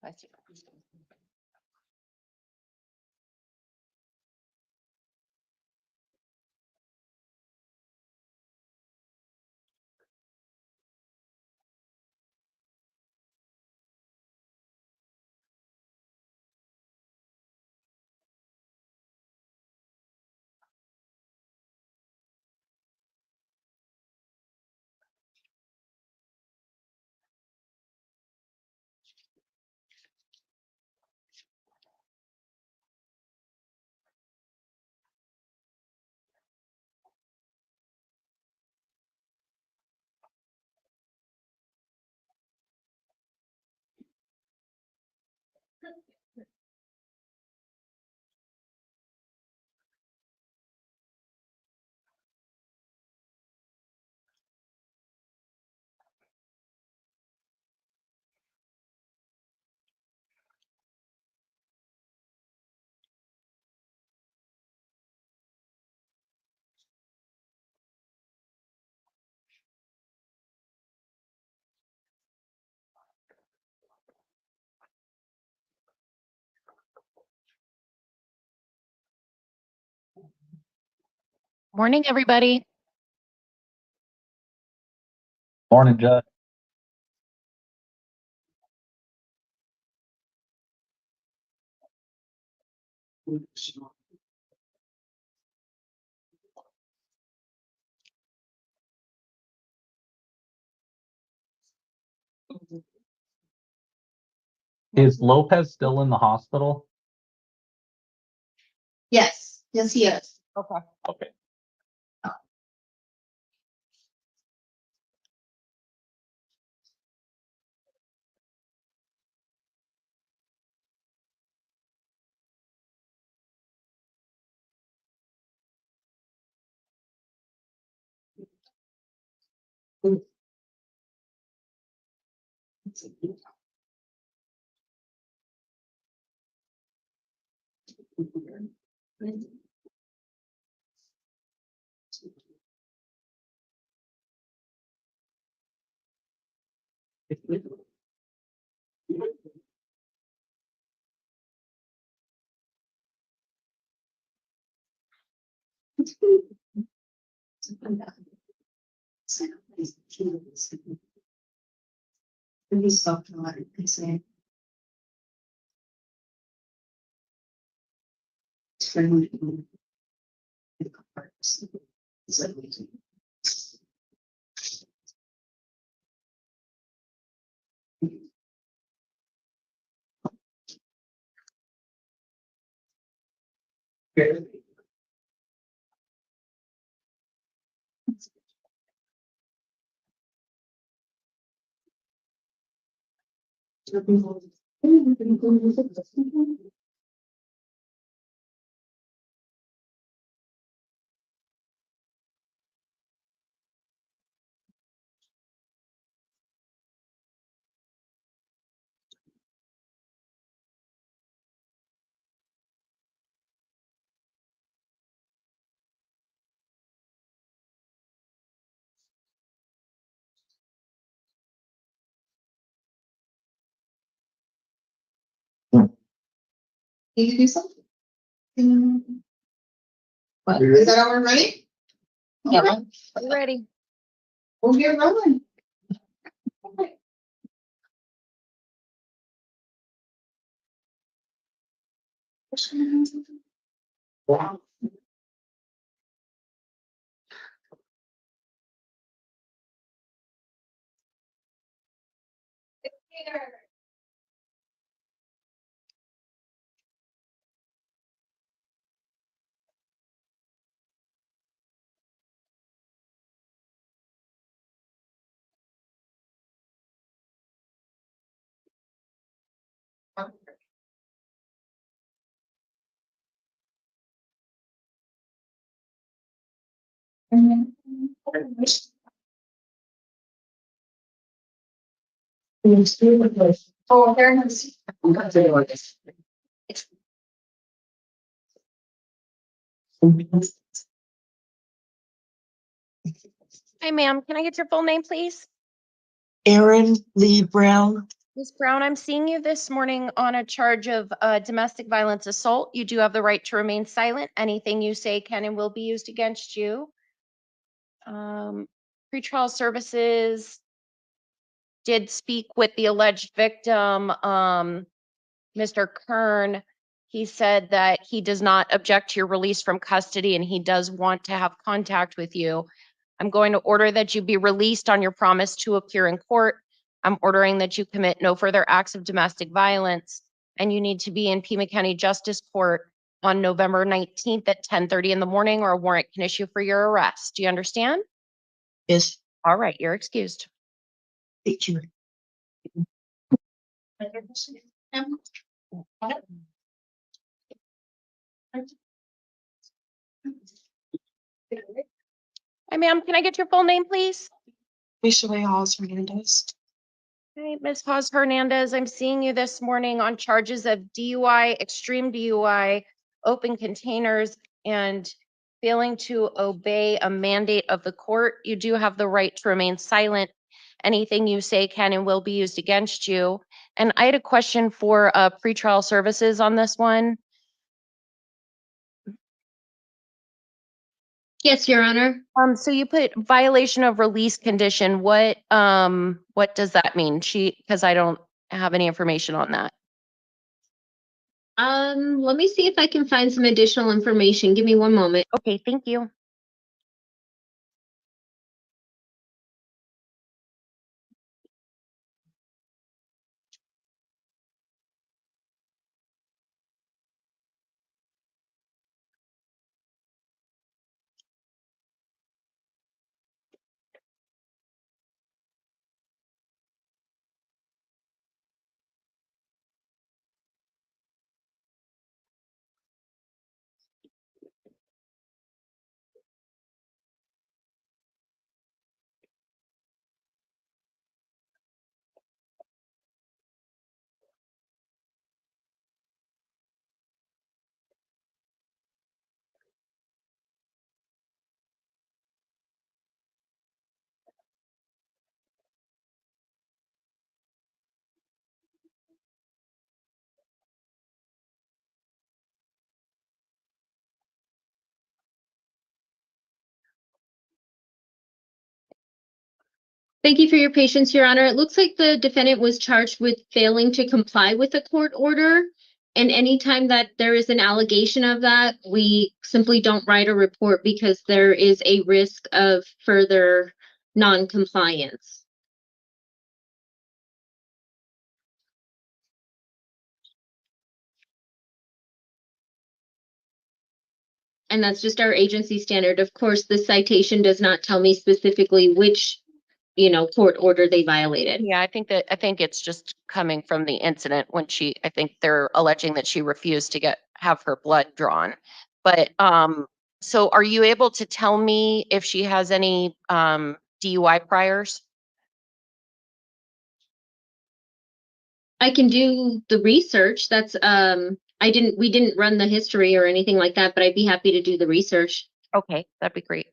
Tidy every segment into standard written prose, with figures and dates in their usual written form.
I see. Morning, everybody. Morning, Judge. Is Lopez still in the hospital? Yes, he is. Okay. Okay. Need to do something? What, is that all ready? Yeah. We're ready. We'll get rolling. Oh, there it is. Hi, ma'am. Can I get your full name, please? Aon Lee Brown. Ms. Brown, I'm seeing you this morning on a charge of domestic violence assault. You do have the right to remain silent. Anything you say can and will be used against you. Pretrial services did speak with the alleged victim, Mr. Kern. He said that he does not object to your release from custody and he does want to have contact with you. I'm going to order that you be released on your promise to appear in court. I'm ordering that you commit no further acts of domestic violence, and you need to be in Pima County Justice Court on November 19th at 10:30 in the morning, or a warrant can issue for your arrest. Do you understand? Yes. All right, you're excused. Thank you. Hi, ma'am, can I get your full name, please? Hernandez. Hi, Ms. Hawes Hernandez, I'm seeing you this morning on charges of DUI, extreme DUI, open containers, and failing to obey a mandate of the court. You do have the right to remain silent. Anything you say can and will be used against you. And I had a question for pretrial services on this one. Yes, Your Honor. So you put violation of release condition. What does that mean? Because I don't have any information on that. Let me see if I can find some additional information. Give me one moment. Okay, thank you. Thank you for your patience, Your Honor. It looks like the defendant was charged with failing to comply with a court order. And anytime that there is an allegation of that, we simply don't write a report because there is a risk of further non-compliance. And that's just our agency standard. Of course, the citation does not tell me specifically which, court order they violated. Yeah, I think it's just coming from the incident when I think they're alleging that she refused to have her blood drawn. But so are you able to tell me if she has any DUI priors? I can do the research. That's we didn't run the history or anything like that, but I'd be happy to do the research. Okay, that'd be great.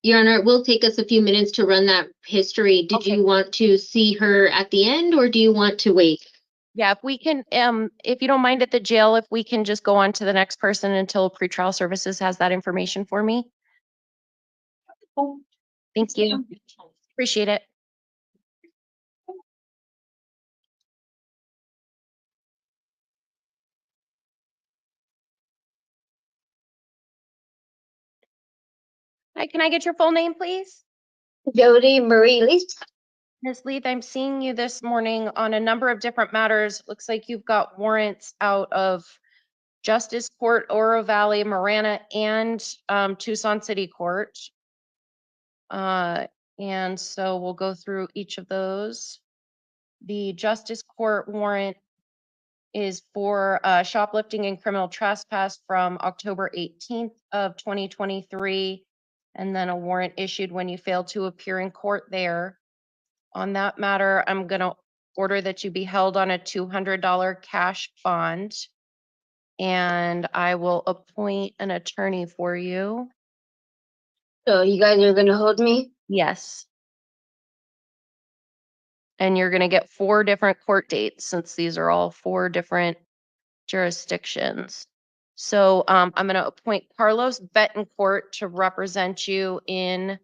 Your Honor, it will take us a few minutes to run that history. Did Okay. you want to see her at the end or do you want to wait? Yeah, if we can, if you don't mind at the jail, if we can just go on to the next person until pretrial services has that information for me. Thank you. Appreciate it. Hi, can I get your full name, please? Jodie Marie Leeth. Ms. Leeth, I'm seeing you this morning on a number of different matters. Looks like you've got warrants out of Justice Court, Oro Valley, Marana, and Tucson City Court. And so we'll go through each of those. The Justice Court warrant is for shoplifting and criminal trespass from October 18th of 2023. And then a warrant issued when you failed to appear in court there. On that matter, I'm going to order that you be held on a $200 cash bond. And I will appoint an attorney for you. So you guys are gonna hold me? Yes. And you're going to get 4 different court dates since these are all 4 different jurisdictions. So I'm going to appoint Carlos Betancourt to represent you in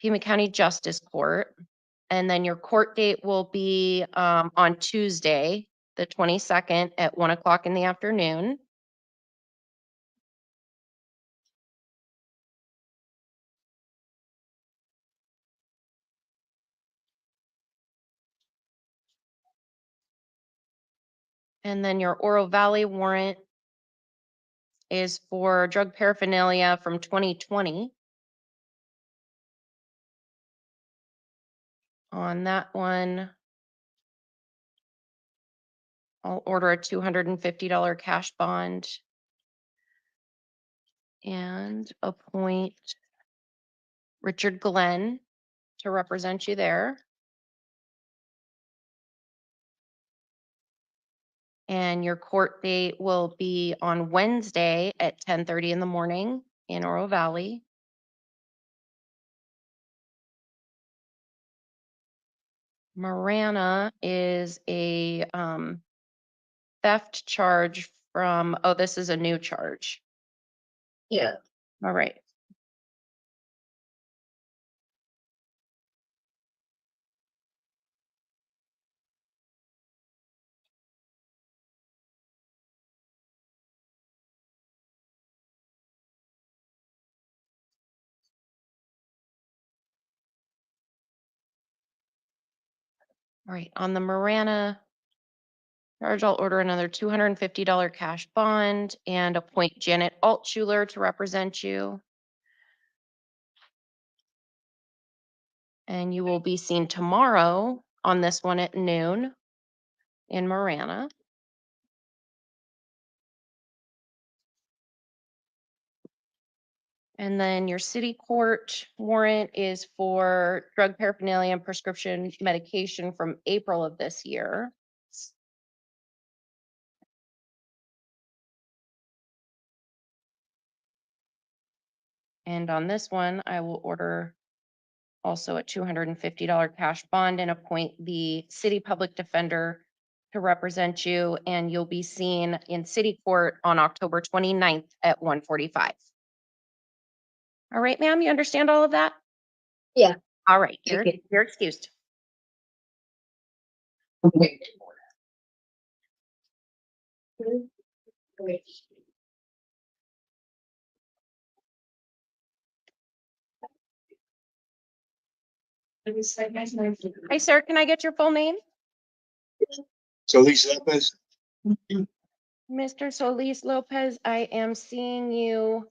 Pima County Justice Court. And then your court date will be on Tuesday, the 22nd at 1 o'clock in the afternoon. And then your Oro Valley warrant is for drug paraphernalia from 2020. On that one, I'll order a $250 cash bond and appoint Richard Glenn to represent you there. And your court date will be on Wednesday at 10:30 in the morning in Oro Valley. Marana is a theft charge from, oh, this is a new charge. Yeah. All right. All right, on the Marana charge, I'll order another $250 cash bond and appoint Janet Altschuler to represent you. And you will be seen tomorrow on this one at noon in Marana. And then your city court warrant is for drug paraphernalia and prescription medication from April of this year. And on this one, I will order also a $250 cash bond and appoint the city public defender to represent you. And you'll be seen in city court on October 29th at 1:45. All right, ma'am, you understand all of that? Yeah. All right, you're Okay. excused. Okay. Hi, sir, can I get your full name? Solis Lopez. Mr. Solis Lopez, I am seeing you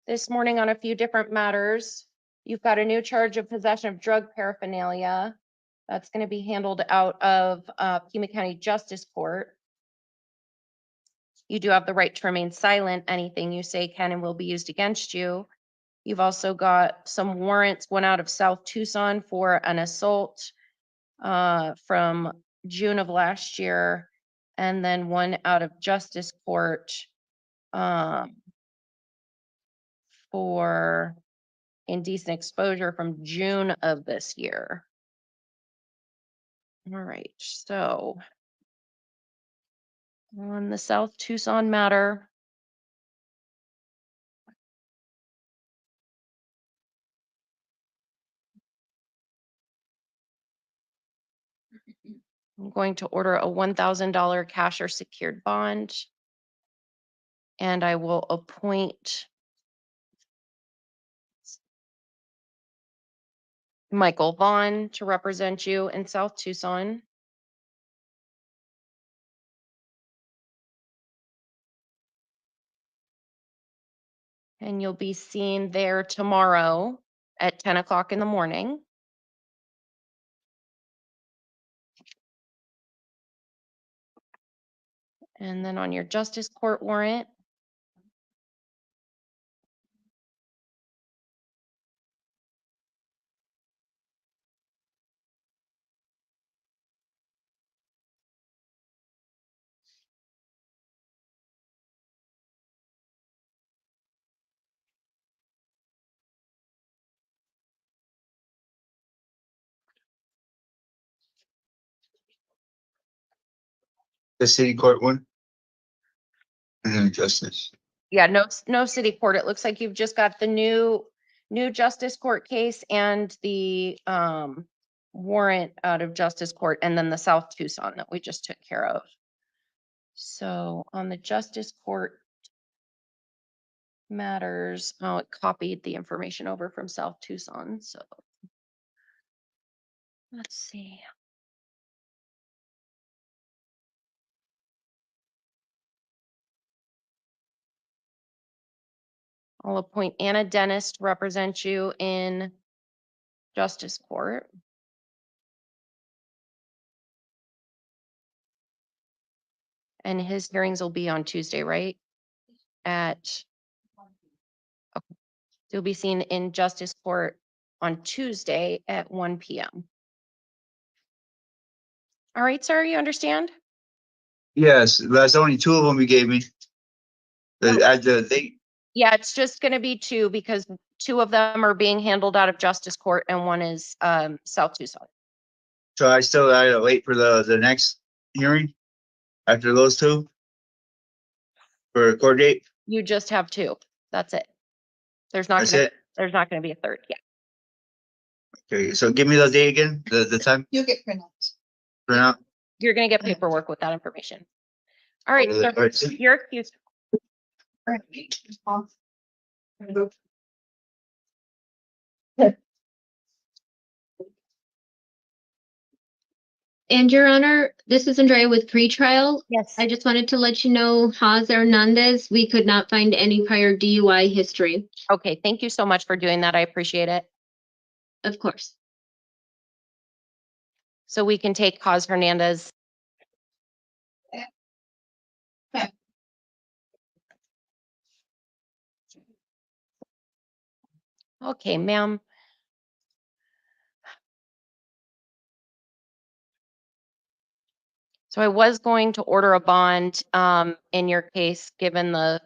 this morning on a few different matters. You've got a new charge of possession of drug paraphernalia. That's going to be handled out of Pima County Justice Court. You do have the right to remain silent. Anything you say can and will be used against you. You've also got some warrants, one out of South Tucson for an assault from June of last year, and then one out of Justice Court for indecent exposure from June of this year. All right, so on the South Tucson matter, I'm going to order a $1,000 cash or secured bond, and I will appoint Michael Vaughn to represent you in South Tucson. And you'll be seen there tomorrow at 10 o'clock in the morning. And then on your justice court warrant, The city court one. And then justice. yeah, no city court. It looks like you've just got the new justice court case and the warrant out of justice court, and then the South Tucson that we just took care of. So on the justice court matters, oh, it copied the information over from South Tucson. So let's see. I'll appoint Anna Dennis to represent you in justice court. And his hearings will be on Tuesday, right? Okay. He'll be seen in justice court on Tuesday at 1 p.m. All right, sir, you understand? Yes, that's only two of them you gave me. Yeah, it's just going to be two because two of them are being handled out of justice court and one is South Tucson. So I still gotta wait for the next hearing after those two for a court date. You just have two. That's it. There's not That's gonna it. there's not going to be a third. Yeah. Okay, so give me the date again, the time You'll get printouts. for now. You're going to get paperwork with that information. All right, All sir, right, so- you're excused. And Your Honor, this is Andrea with pretrial. Yes. I just wanted to let you know, Hernandez, we could not find any prior DUI history. Okay, thank you so much for doing that. I appreciate it. Of course. So we can take Cause Hernandez. Okay, ma'am. So I was going to order a bond in your case, given the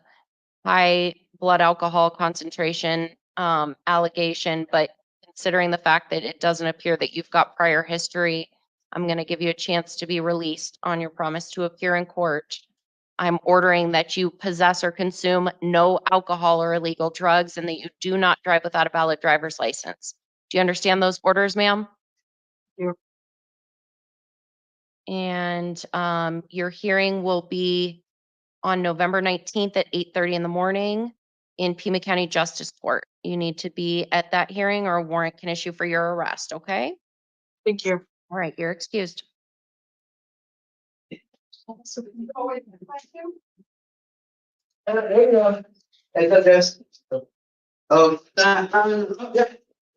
high blood alcohol concentration allegation, but considering the fact that it doesn't appear that you've got prior history, I'm going to give you a chance to be released on your promise to appear in court. I'm ordering that you possess or consume no alcohol or illegal drugs and that you do not drive without a valid driver's license. Do you understand those orders, ma'am? Yeah. And your hearing will be on November 19th at 8:30 in the morning in Pima County Justice Court. You need to be at that hearing or a warrant can issue for your arrest, okay? Thank you. All right, you're excused. There you go. Hey, that's yeah.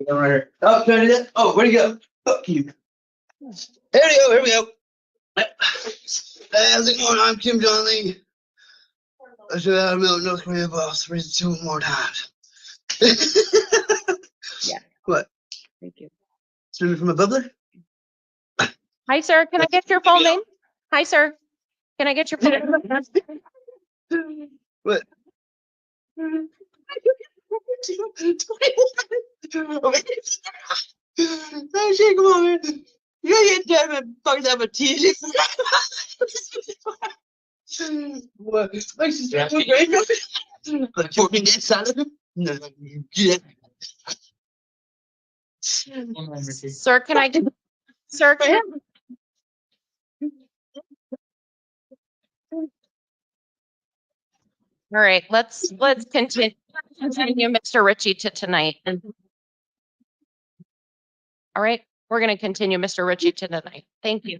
Right here. Oh, can I do that? Oh, where'd you go? Fuck you. There we go. Here we go. How's it going? I'm Kim John Lee. I should have a middle North Korea boss. Read it 2 more times. Yeah. What? Thank you. Streaming from a bubbler? Hi, sir. Can I get your full name? Hi, sir. Can I get your full name? What? Oh shit, come on, man. You gotta get damn it, fucking have a TV. What? My sister was great. Like 14 days salad? No, yeah. Sir, can I get, sir, can All right, let's continue, Mr. Ritchie, to tonight. All right, we're going to continue Mr. Ritchie to tonight. Thank you.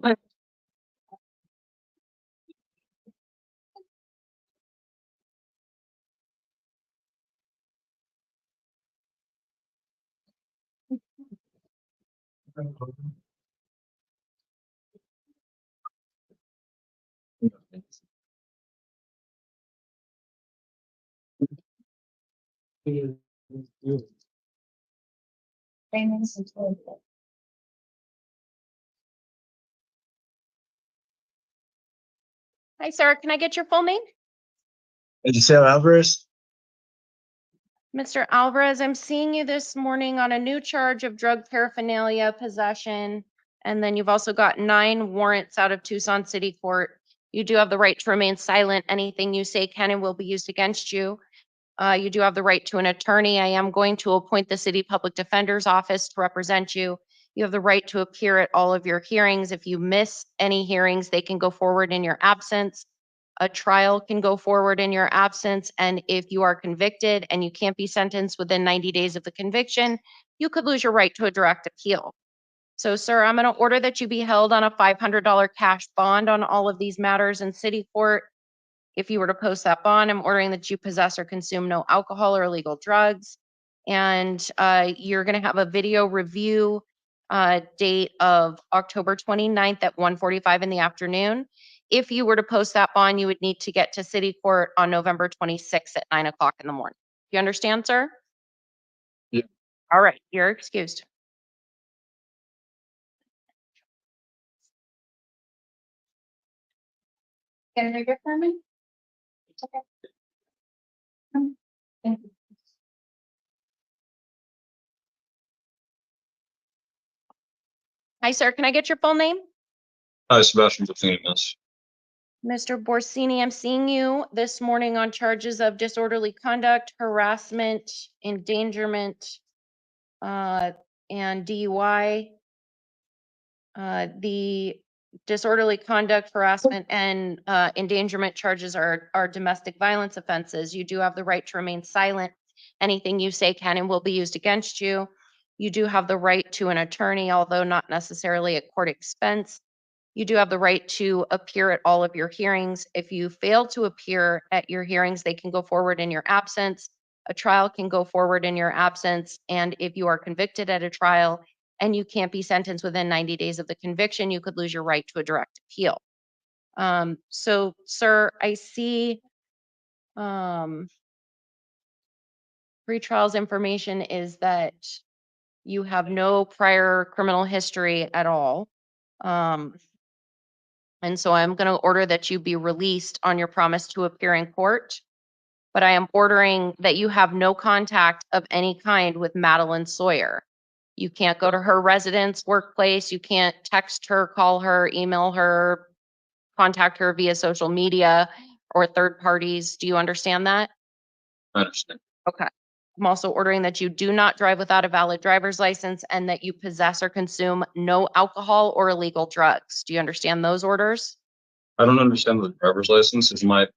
Hi, sir. Can I get your full name? Did you say Alvarez? Mr. Alvarez, I'm seeing you this morning on a new charge of drug paraphernalia possession. And then you've also got 9 warrants out of Tucson City Court. You do have the right to remain silent. Anything you say can and will be used against you. You do have the right to an attorney. I am going to appoint the city public defender's office to represent you. You have the right to appear at all of your hearings. If you miss any hearings, they can go forward in your absence. A trial can go forward in your absence. And if you are convicted and you can't be sentenced within 90 days of the conviction, you could lose your right to a direct appeal. So, sir, I'm going to order that you be held on a $500 cash bond on all of these matters in city court. If you were to post that bond, I'm ordering that you possess or consume no alcohol or illegal drugs. And you're going to have a video review date of October 29th at 1:45 in the afternoon. If you were to post that bond, you would need to get to city court on November 26th at 9 o'clock in the morning. You understand, sir? Yeah. All right, you're excused. Can I get for me? Okay. Thank you. Hi, sir. Can I get your full name? Hi, Sebastian. Hernandez. Mr. Borsini, I'm seeing you this morning on charges of disorderly conduct, harassment, endangerment, and DUI. The disorderly conduct, harassment, and endangerment charges are domestic violence offenses. You do have the right to remain silent. Anything you say can and will be used against you. You do have the right to an attorney, although not necessarily at court expense. You do have the right to appear at all of your hearings. If you fail to appear at your hearings, they can go forward in your absence. A trial can go forward in your absence. And if you are convicted at a trial and you can't be sentenced within 90 days of the conviction, you could lose your right to a direct appeal. So, sir, I see pre-trials information is that you have no prior criminal history at all. And so I'm going to order that you be released on your promise to appear in court. But I am ordering that you have no contact of any kind with Madeline Sawyer. You can't go to her residence, workplace. You can't text her, call her, email her, contact her via social media or third parties. Do you understand that? I understand. Okay. I'm also ordering that you do not drive without a valid driver's license and that you possess or consume no alcohol or illegal drugs. Do you understand those orders? I don't understand the driver's license. Is my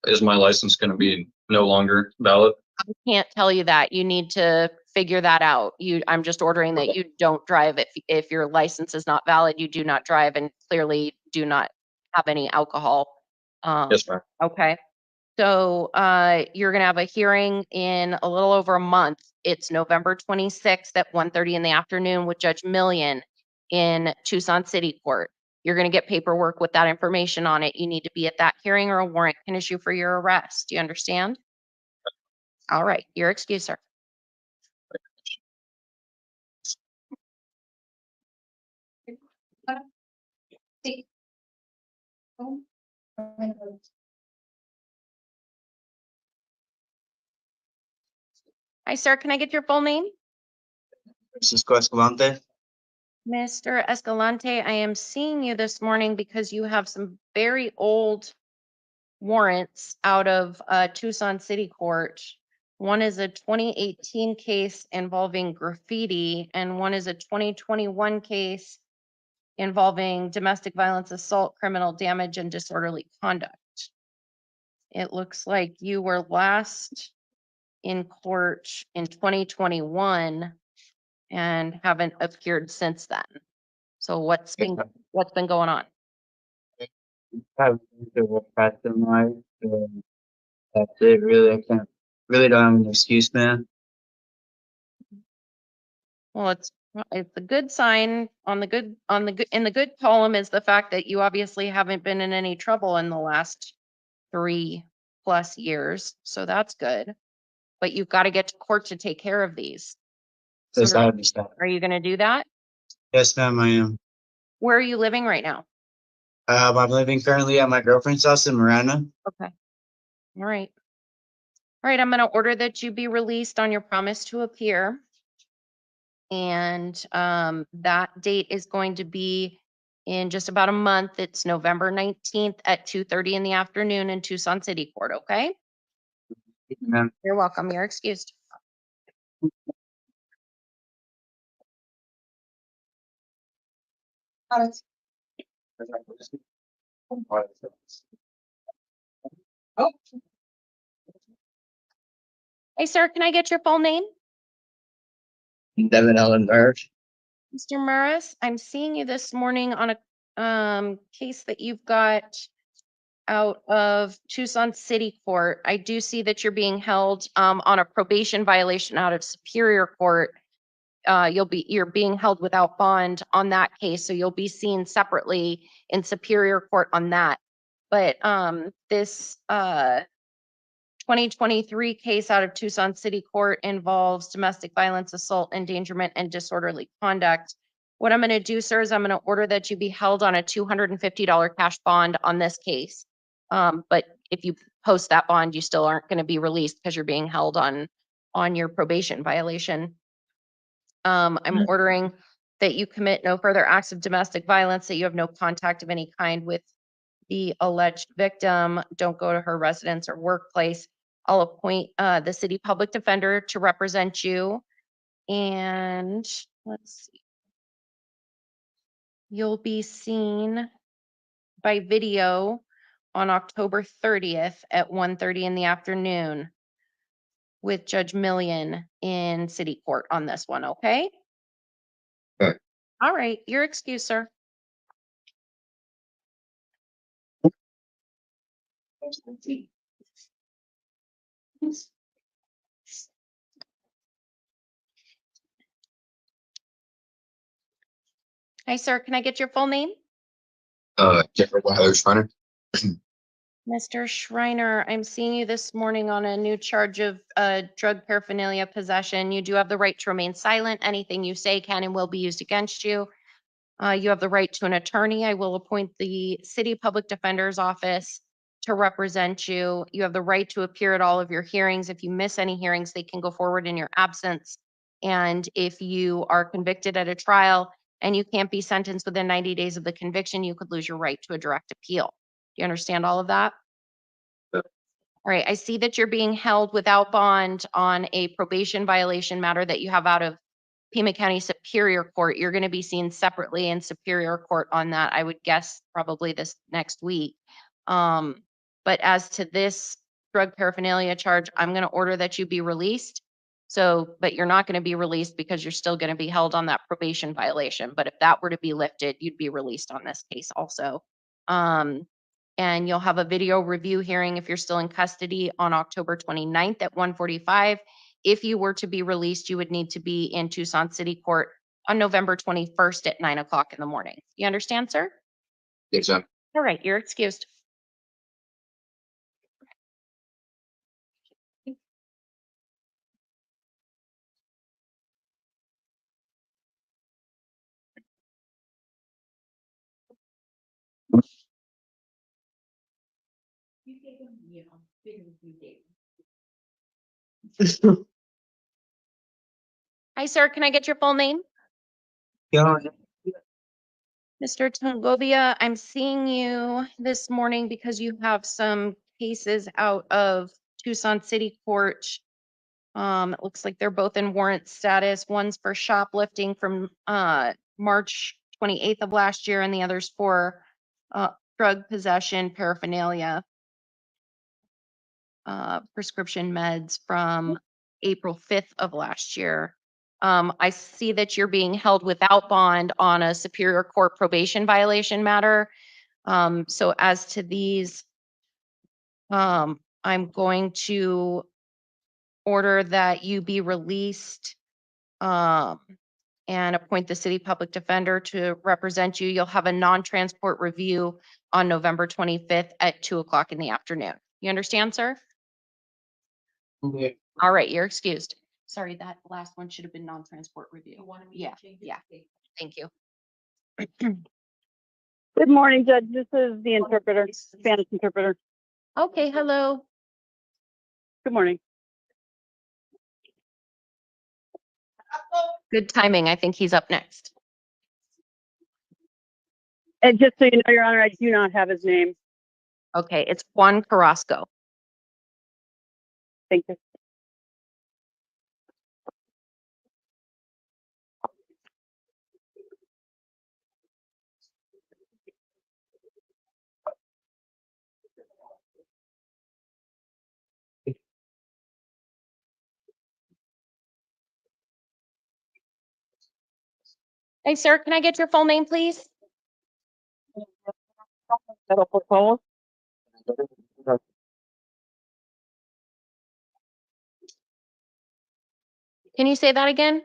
license going to be no longer valid? I can't tell you that. You need to figure that out. I'm just ordering that you don't drive if your license is not valid. You do not drive and clearly do not have any alcohol. Yes, ma'am. Okay. So you're going to have a hearing in a little over a month. It's November 26th at 1:30 in the afternoon with Judge Million in Tucson City Court. You're going to get paperwork with that information on it. You need to be at that hearing or a warrant can issue for your arrest. Do you understand? All right. You're excused, sir. Hi, sir. Can I get your full name? Francisco Escalante. Mr. Escalante, I am seeing you this morning because you have some very old warrants out of Tucson City Court. One is a 2018 case involving graffiti, and one is a 2021 case involving domestic violence, assault, criminal damage, and disorderly conduct. It looks like you were last in court in 2021 and haven't appeared since then. So what's been going on? Have to past in life. That's it. Really, I can't. Really don't have an excuse, man. Well, it's Well, it's a good sign in the good column is the fact that you obviously haven't been in any trouble in the last 3+ years. So that's good. But you've got to get to court to take care of these. Yes, So I understand. are you going to do that? Yes, ma'am, I am. Where are you living right now? I'm living currently at my girlfriend's house in Marana. Okay. All right. All right. I'm going to order that you be released on your promise to appear. And that date is going to be in just about a month. It's November 19th at 2:30 in the afternoon in Tucson City Court. Okay. Ma'am. You're welcome. You're excused. Hey, sir, can I get your full name? Devin Ellen Birch. Mr. Muris, I'm seeing you this morning on a case that you've got out of Tucson City Court. I do see that you're being held on a probation violation out of Superior Court. You're being held without bond on that case, so you'll be seen separately in Superior Court on that. But this 2023 case out of Tucson City Court involves domestic violence, assault, endangerment, and disorderly conduct. What I'm going to do, sir, is I'm going to order that you be held on a $250 cash bond on this case. But if you post that bond, you still aren't going to be released because you're being held on your probation violation. I'm ordering that you commit no further acts of domestic violence, that you have no contact of any kind with the alleged victim. Don't go to her residence or workplace. I'll appoint the city public defender to represent you. And let's see. You'll be seen by video on October 30th at 1:30 in the afternoon with Judge Millian in city court on this one, okay? Okay. All right, you're excused, sir. Hi, sir, can I get your full name? Jeffrey Schreiner. Mr. Schreiner, I'm seeing you this morning on a new charge of drug paraphernalia possession. You do have the right to remain silent. Anything you say can and will be used against you. You have the right to an attorney. I will appoint the city public defender's office to represent you. You have the right to appear at all of your hearings. If you miss any hearings, they can go forward in your absence. And if you are convicted at a trial and you can't be sentenced within 90 days of the conviction, you could lose your right to a direct appeal. Do you understand all of that? Yep. All right. I see that you're being held without bond on a probation violation matter that you have out of Pima County Superior Court. You're going to be seen separately in Superior Court on that, I would guess probably this next week. But as to this drug paraphernalia charge, I'm going to order that you be released. So, but you're not going to be released because you're still going to be held on that probation violation. But if that were to be lifted, you'd be released on this case also. And you'll have a video review hearing if you're still in custody on October 29th at 1:45. If you were to be released, you would need to be in Tucson City Court on November 21st at 9 o'clock in the morning. You understand, sir? Yes, sir. All right, you're excused. Hi, sir. Can I get your full name? Yeah. Mr. Tungovia, I'm seeing you this morning because you have some cases out of Tucson City Court. It looks like they're both in warrant status. One's for shoplifting from March 28th of last year, and the other's for drug possession, paraphernalia, prescription meds from April 5th of last year. I see that you're being held without bond on a Superior Court probation violation matter. So as to these, I'm going to order that you be released and appoint the city public defender to represent you. You'll have a non-transport review on November 25th at 2:00 in the afternoon. You understand, sir? All right, you're excused. Sorry, that last one should have been non-transport review. Yeah, yeah. Thank you. Good morning, Judge. This is the interpreter, Spanish interpreter. Okay, hello. Good morning. Good timing. I think he's up next. And just so you know, Your Honor, I do not have his name. Okay, it's Juan Carrasco. Thank you. Hey, sir, can I get your full name, please? Pero por favor. Can you say that again?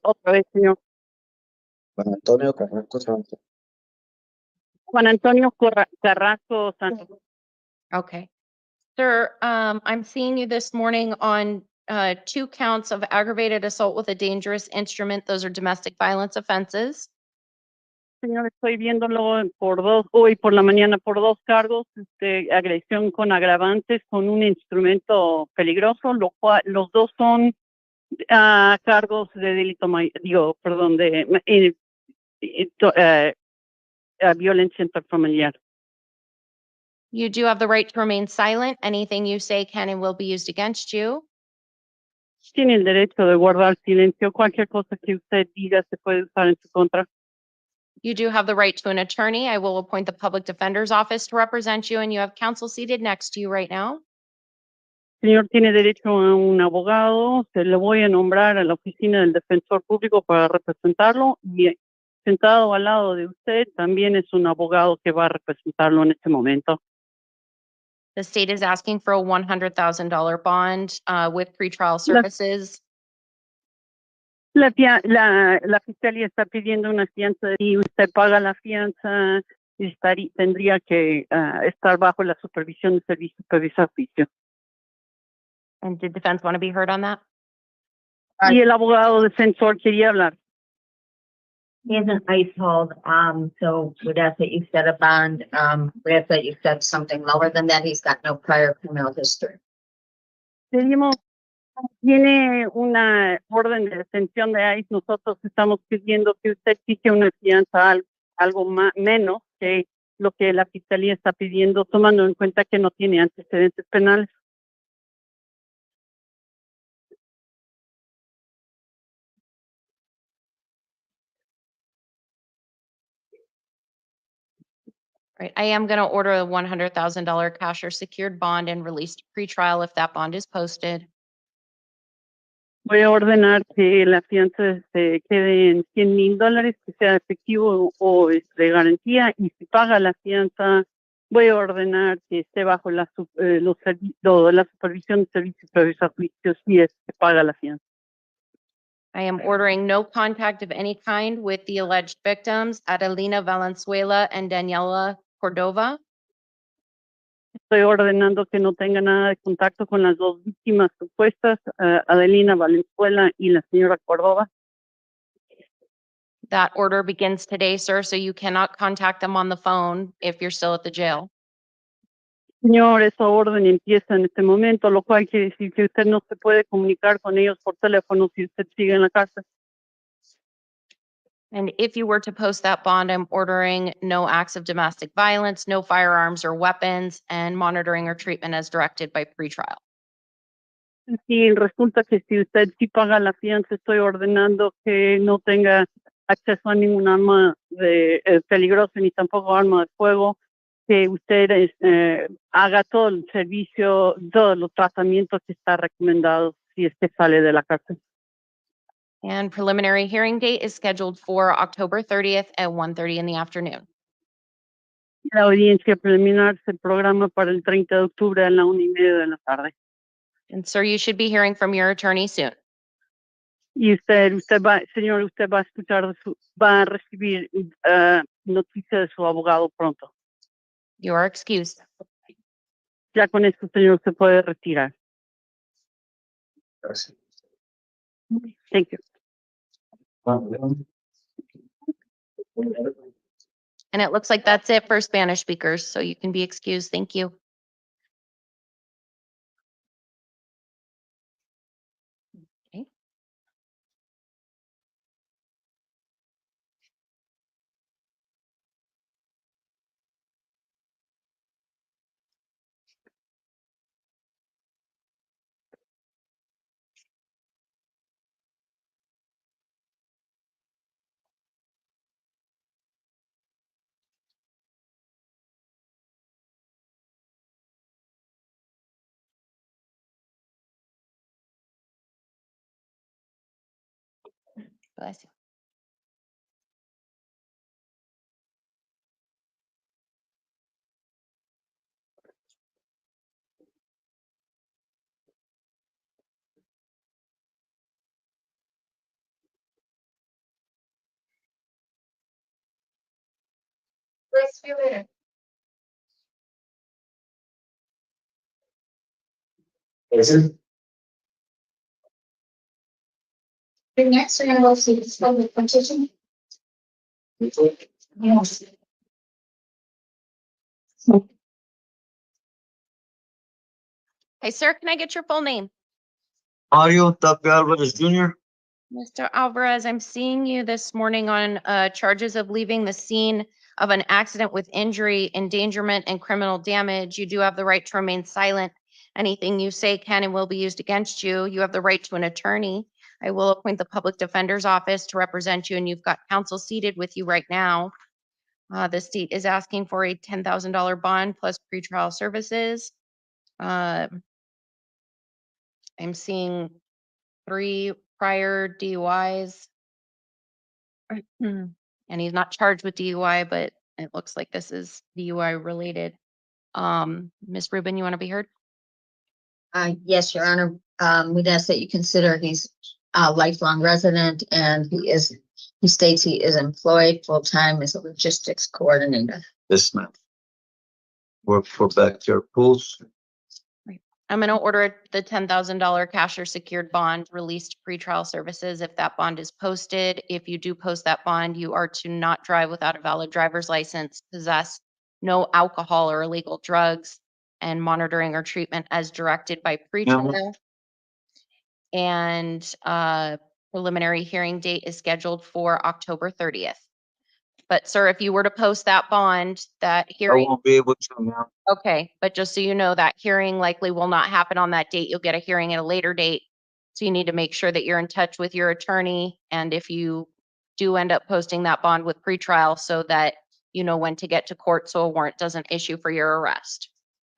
Otra vez, señor. Juan Antonio Carrasco Santos. Juan Antonio Carrasco Santos. Okay. Sir, I'm seeing you this morning on 2 counts of aggravated assault with a dangerous instrument. Those are domestic violence offenses. Señor, estoy viéndolo hoy por la mañana por 2 cargos, agresión con agravantes con un instrumento peligroso, los 2 son cargos de delito, de violencia intrafamiliar. You do have the right to remain silent. Anything you say can and will be used against you. Tiene el derecho de guardar silencio. Cualquier cosa que usted diga se puede usar en su contra. You do have the right to an attorney. I will appoint the public defender's office to represent you, and you have counsel seated next to you right now. Señor, tiene derecho a un abogado. Se le voy a nombrar a la oficina del defensor público para representarlo. Y sentado al lado de usted también es un abogado que va a representarlo en este momento. The state is asking for a $100,000 bond with pretrial services. La fiscalía está pidiendo una fianza y usted paga la fianza y tendría que estar bajo la supervisión de servicios previos a juicio. And did defense want to be heard on that? Y el abogado defensor quería hablar. He hasn't ice hold, so we'd ask that you set a bond, we ask that you set something lower than that. He's got no prior criminal history. Pedimos, tiene una orden de detención de ICE. Nosotros estamos pidiendo que usted fije una fianza algo menos que lo que la fiscalía está pidiendo, tomando en cuenta que no tiene antecedentes penales. Right. I am going to order a $100,000 cash or secured bond and release to pretrial if that bond is posted. Voy a ordenar que la fianza se quede en $100,000, que sea efectivo o de garantía, y si paga la fianza, voy a ordenar que esté bajo la supervisión de servicios previos a juicio si es que paga la fianza. I am ordering no contact of any kind with the alleged victims, Adelina Valenzuela and Daniela Cordova. Estoy ordenando que no tenga nada de contacto con las 2 víctimas supuestas, Adelina Valenzuela y la señora Cordova. That order begins today, sir, so you cannot contact them on the phone if you're still at the jail. Señor, esa orden empieza en este momento, lo cual quiere decir que usted no se puede comunicar con ellos por teléfono si usted sigue en la cárcel. And if you were to post that bond, I'm ordering no acts of domestic violence, no firearms or weapons, and monitoring or treatment as directed by pretrial. Si resulta que si usted sí paga la fianza, estoy ordenando que no tenga acceso a ningún arma peligrosa ni tampoco arma de fuego, que usted haga todo el servicio, todos los tratamientos que está recomendado si es que sale de la cárcel. And preliminary hearing date is scheduled for October 30th at 1:30 in the afternoon. La audiencia preliminar se programa para el 30 de octubre a la 1:30 de la tarde. And sir, you should be hearing from your attorney soon. Y señor, usted va a escuchar, va a recibir noticia de su abogado pronto. You are excused. Ya con esto, señor, se puede retirar. Gracias. Thank you. And it looks like that's it for Spanish speakers, so you can be excused. Thank you. Okay. Bless you. Please feel better. The next we're gonna go see the public petition. Yes. Hey, sir, can I get your full name? Mario Tapia Alvarez Jr. Mr. Alvarez, I'm seeing you this morning on charges of leaving the scene of an accident with injury, endangerment, and criminal damage. You do have the right to remain silent. Anything you say can and will be used against you. You have the right to an attorney. I will appoint the public defender's office to represent you, and you've got counsel seated with you right now. The state is asking for a $10,000 bond plus pretrial services. I'm seeing 3 prior DUIs. And he's not charged with DUI, but it looks like this is DUI related. Ms. Rubin, you want to be heard? Yes, Your Honor. We'd ask that you consider he's a lifelong resident and he states he is employed full-time as a logistics coordinator. This man. Work for backyard pools. I'm going to order the $10,000 cash or secured bond released to pretrial services if that bond is posted. If you do post that bond, you are to not drive without a valid driver's license, possess no alcohol or illegal drugs, and monitoring or treatment as directed by pretrial. And preliminary hearing date is scheduled for October 30th. But sir, if you were to post that bond, that I hearing, won't be able to now. okay, but just so you know, that hearing likely will not happen on that date. You'll get a hearing at a later date. So you need to make sure that you're in touch with your attorney. And if you do end up posting that bond with pretrial so that you know when to get to court so a warrant doesn't issue for your arrest.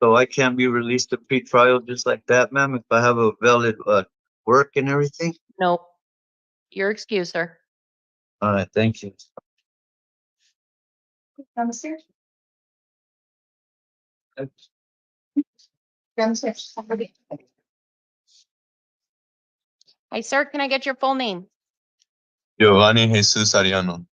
So I can't be released to pre-trial just like that, ma'am, if I have a valid work and everything? Nope. You're excused, sir. All right, thank you. Downstairs. Downstairs. Hi, sir. Can I get your full name? Giovanni Jesus Ariano.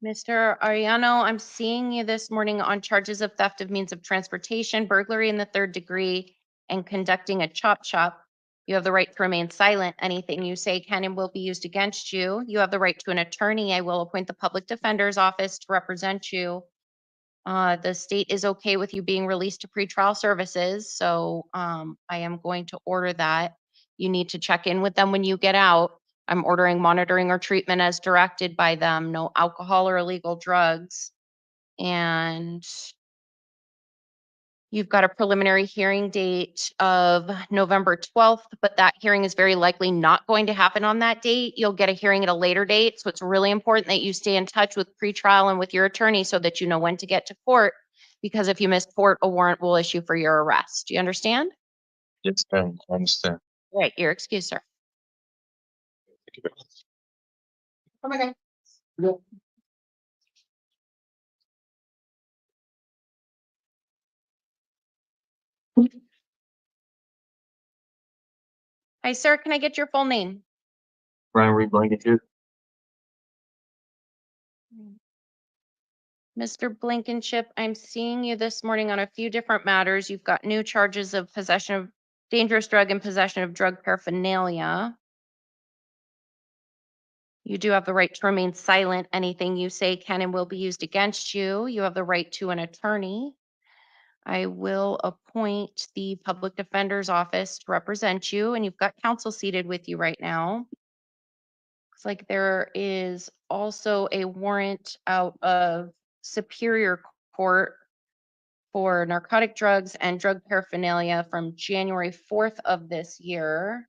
Mr. Ariano, I'm seeing you this morning on charges of theft of means of transportation, burglary in the 3rd degree, and conducting a chop shop. You have the right to remain silent. Anything you say can and will be used against you. You have the right to an attorney. I will appoint the public defender's office to represent you. The state is okay with you being released to pretrial services, so I am going to order that. You need to check in with them when you get out. I'm ordering monitoring or treatment as directed by them, no alcohol or illegal drugs. And you've got a preliminary hearing date of November 12th, but that hearing is very likely not going to happen on that date. You'll get a hearing at a later date. So it's really important that you stay in touch with pretrial and with your attorney so that you know when to get to court. Because if you miss court, a warrant will issue for your arrest. Do you understand? Yes, ma'am, I understand. Right, you're excused, sir. Thank you very much. Oh my God. Hi, sir, can I get your full name? Brian Reed Blinkenchip. Mr. Blinkenchip, I'm seeing you this morning on a few different matters. You've got new charges of possession of dangerous drug and possession of drug paraphernalia. You do have the right to remain silent. Anything you say can and will be used against you. You have the right to an attorney. I will appoint the public defender's office to represent you, and you've got counsel seated with you right now. Looks like there is also a warrant out of Superior Court for narcotic drugs and drug paraphernalia from January 4th of this year.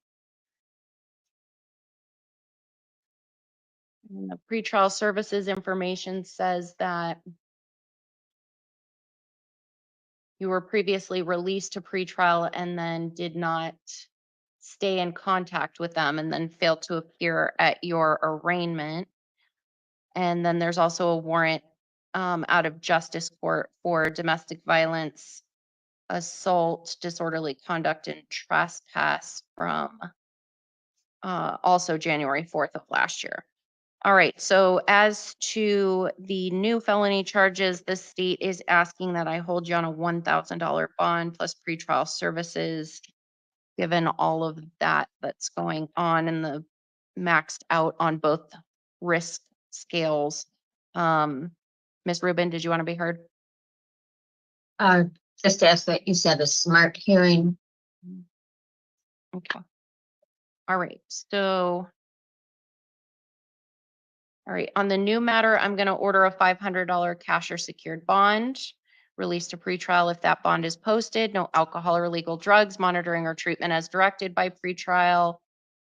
And the pretrial services information says that you were previously released to pretrial and then did not stay in contact with them and then failed to appear at your arraignment. And then there's also a warrant out of justice court for domestic violence, assault, disorderly conduct, and trespass from also January 4th of last year. All right, so as to the new felony charges, the state is asking that I hold you on a $1,000 bond plus pretrial services, given all of that that's going on and the maxed out on both risk scales. Ms. Rubin, did you want to be heard? Just ask that you said a smart hearing. Okay. All right, so. All right, on the new matter, I'm going to order a $500 cash or secured bond released to pretrial if that bond is posted. No alcohol or illegal drugs, monitoring or treatment as directed by pretrial.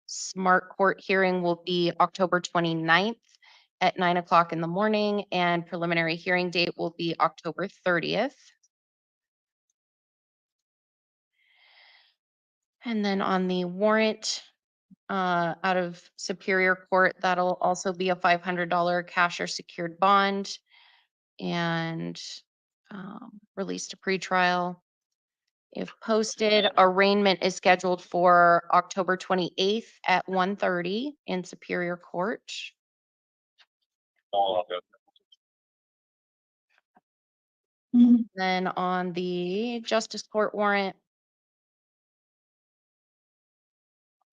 Smart court hearing will be October 29th at 9 o'clock in the morning, and preliminary hearing date will be October 30th. And then on the warrant, out of Superior Court, that'll also be a $500 cash or secured bond and released to pretrial. If posted, arraignment is scheduled for October 28th at 1:30 in Superior Court. Then on the Justice Court warrant,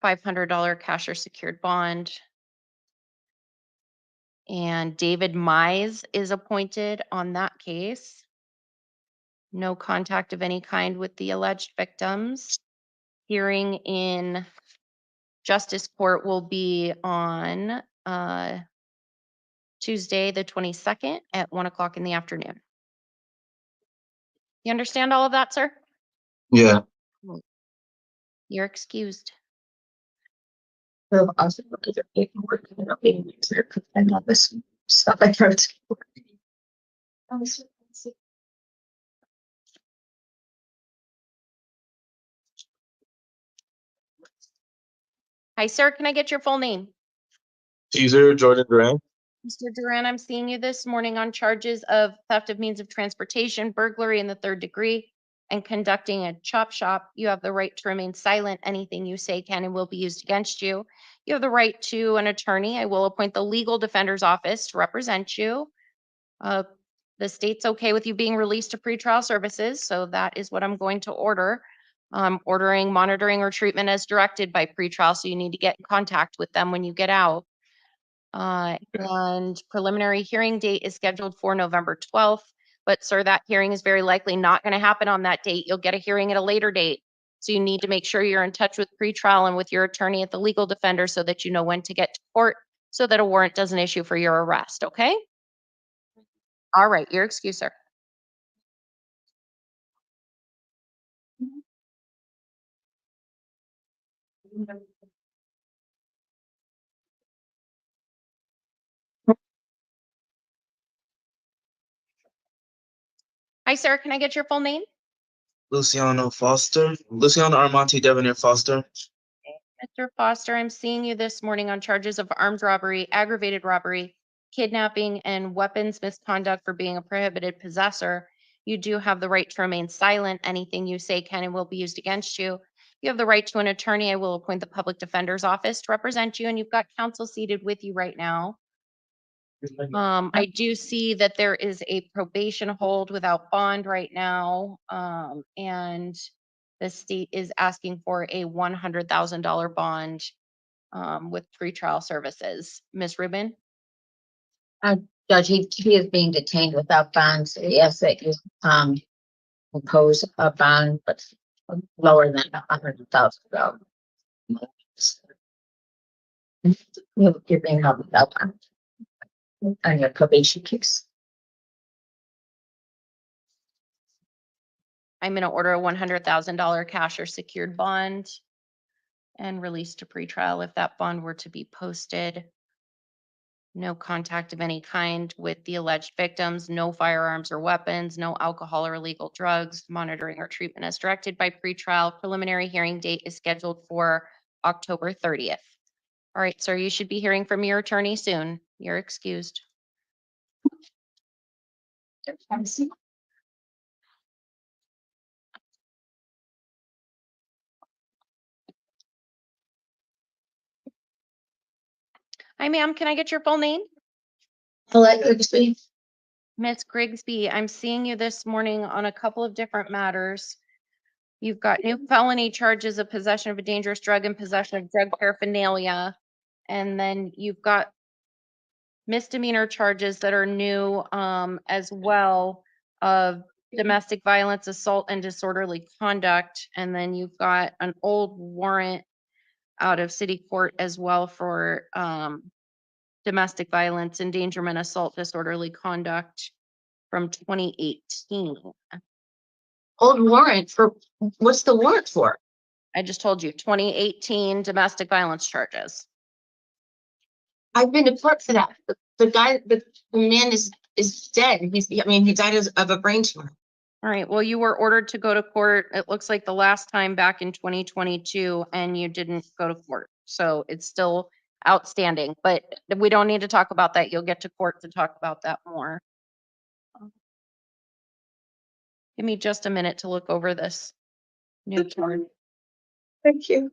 $500 cash or secured bond. And David Mize is appointed on that case. No contact of any kind with the alleged victims. Hearing in Justice Court will be on Tuesday, the 22nd at 1 o'clock in the afternoon. You understand all of that, sir? Yeah. You're excused. We'll also look at their paperwork and it'll be clear because I know this stuff I heard. Hi, sir. Can I get your full name? Cesar Jordan Durant. Mr. Durant, I'm seeing you this morning on charges of theft of means of transportation, burglary in the 3rd degree, and conducting a chop shop. You have the right to remain silent. Anything you say can and will be used against you. You have the right to an attorney. I will appoint the legal defender's office to represent you. The state's okay with you being released to pretrial services, so that is what I'm going to order. Ordering monitoring or treatment as directed by pretrial, so you need to get in contact with them when you get out. And preliminary hearing date is scheduled for November 12th. But sir, that hearing is very likely not going to happen on that date. You'll get a hearing at a later date. So you need to make sure you're in touch with pretrial and with your attorney at the legal defender so that you know when to get to court so that a warrant doesn't issue for your arrest, okay? All right, you're excused, sir. Hi, sir. Can I get your full name? Luciano Armonte Devonair Foster. Mr. Foster, I'm seeing you this morning on charges of armed robbery, aggravated robbery, kidnapping, and weapons misconduct for being a prohibited possessor. You do have the right to remain silent. Anything you say can and will be used against you. You have the right to an attorney. I will appoint the public defender's office to represent you, and you've got counsel seated with you right now. I do see that there is a probation hold without bond right now. And the state is asking for a $100,000 bond with pretrial services. Ms. Rubin? Judge, he is being detained without bond, so he asks that you, impose a bond, but lower than $100,000. You're being held without bond on your probation case. I'm going to order a $100,000 cash or secured bond and release to pretrial if that bond were to be posted. No contact of any kind with the alleged victims, no firearms or weapons, no alcohol or illegal drugs, monitoring or treatment as directed by pretrial. Preliminary hearing date is scheduled for October 30th. All right, sir, you should be hearing from your attorney soon. You're excused. Hi, ma'am. Can I get your full name? Griggsby. Miss Griggsby, I'm seeing you this morning on a couple of different matters. You've got new felony charges of possession of a dangerous drug and possession of drug paraphernalia. And then you've got misdemeanor charges that are new as well of domestic violence, assault, and disorderly conduct. And then you've got an old warrant out of city court as well for domestic violence, endangerment, assault, disorderly conduct from 2018. Old warrant for, what's the warrant for? I just told you, 2018 domestic violence charges. I've been to court for that. The man is dead. He died of a brain tumor. All right, well, you were ordered to go to court. It looks like the last time back in 2022 and you didn't go to court. So it's still outstanding, but we don't need to talk about that. You'll get to court to talk about that more. Give me just a minute to look over this new charge. Thank you.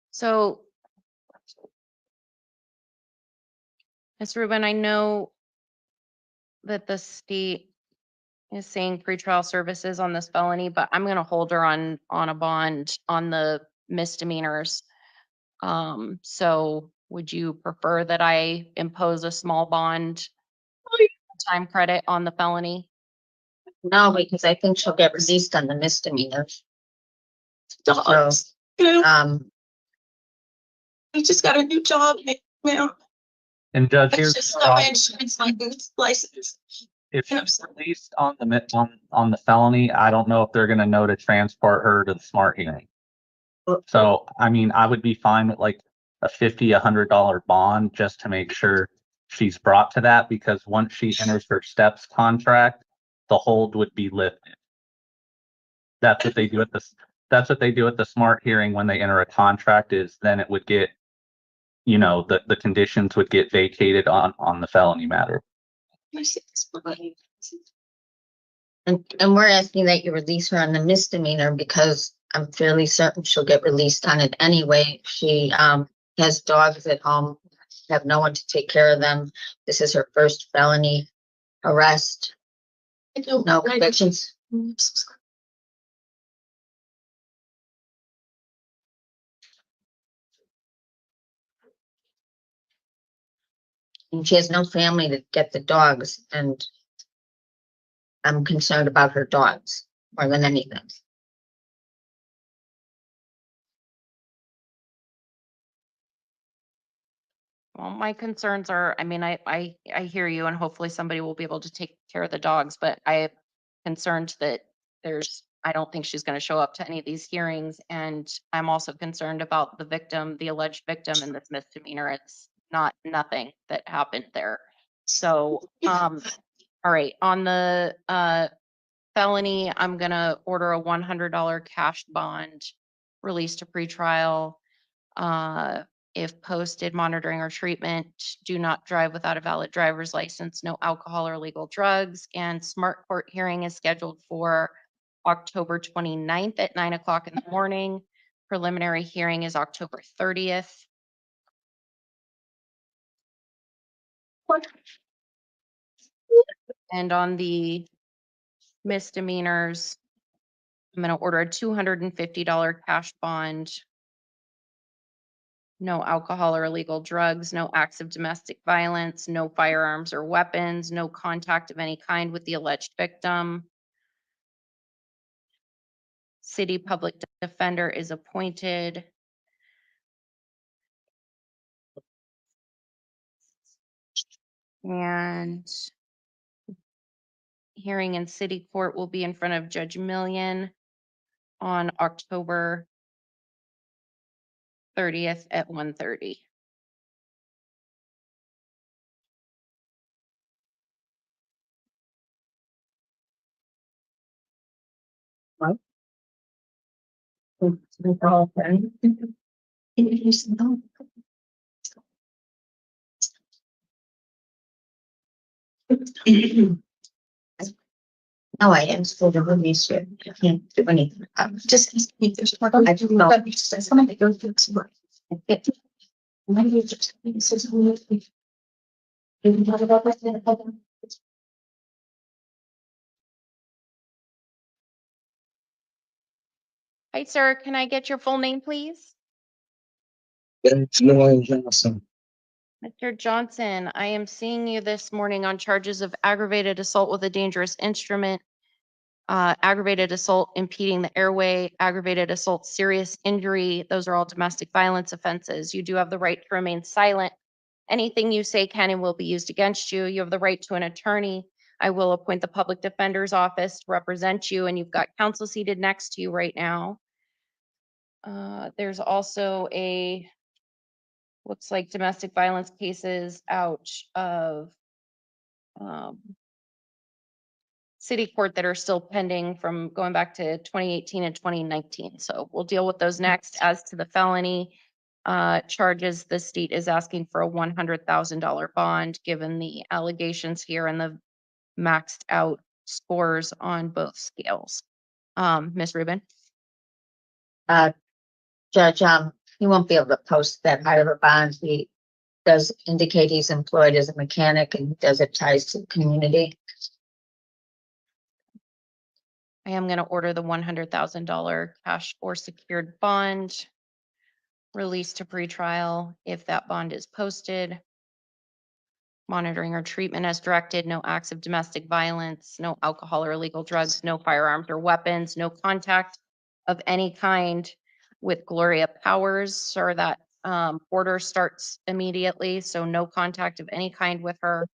So, Ms. Rubin, I know that the state is saying pretrial services on this felony, but I'm going to hold her on a bond on the misdemeanors. So would you prefer that I impose a small bond time credit on the felony? No, because I think she'll get released on the misdemeanors. Dogs. So, We just got a new job now. And Judge, I here's just the got my problem. insurance license. If she's released on the felony, I don't know if they're gonna know to transport her to the smart hearing. So, I mean, I would be fine with like a $50-$100 bond just to make sure she's brought to that, because once she enters her steps contract, the hold would be lifted. That's what they do at the smart hearing when they enter a contract, is then it would get, the conditions would get vacated on the felony matter. and we're asking that you release her on the misdemeanor because I'm fairly certain she'll get released on it anyway. She has dogs at home, have no one to take care of them. This is her first felony arrest. No convictions. And she has no family to get the dogs, and I'm concerned about her dogs more than anything. Well, my concerns are, I mean, I hear you and hopefully somebody will be able to take care of the dogs, but I am concerned that I don't think she's going to show up to any of these hearings. And I'm also concerned about the victim, the alleged victim in this misdemeanor. It's not nothing that happened there. So, all right, on the felony, I'm going to order a $100 cash bond released to pretrial. If posted, monitoring or treatment, do not drive without a valid driver's license, no alcohol or illegal drugs, and smart court hearing is scheduled for October 29th at 9 o'clock in the morning. Preliminary hearing is October 30th. And on the misdemeanors, I'm going to order a $250 cash bond. No alcohol or illegal drugs, no acts of domestic violence, no firearms or weapons, no contact of any kind with the alleged victim. City public defender is appointed. And hearing in city court will be in front of Judge Million on October 30th at 1:30. No, I am still the release here. I can't do anything. I'm just, there's more. I don't know. Someone that goes to work. Maybe just. Hi, sir. Can I get your full name, please? It's Noah Johnson. Mr. Johnson, I am seeing you this morning on charges of aggravated assault with a dangerous instrument, aggravated assault impeding the airway, aggravated assault, serious injury. Those are all domestic violence offenses. You do have the right to remain silent. Anything you say can and will be used against you. You have the right to an attorney. I will appoint the public defender's office to represent you, and you've got counsel seated next to you right now. There's also looks like domestic violence cases out of city court that are still pending from going back to 2018 and 2019. So we'll deal with those next. As to the felony charges, the state is asking for a $100,000 bond, given the allegations here and the maxed out scores on both scales. Ms. Rubin? Judge, he won't be able to post that high of a bond. He does indicate he's employed as a mechanic and does it ties to the community. I am going to order the $100,000 cash or secured bond released to pretrial if that bond is posted. Monitoring or treatment as directed, no acts of domestic violence, no alcohol or illegal drugs, no firearms or weapons, no contact of any kind with Gloria Powers, or that order starts immediately, so no contact of any kind with her.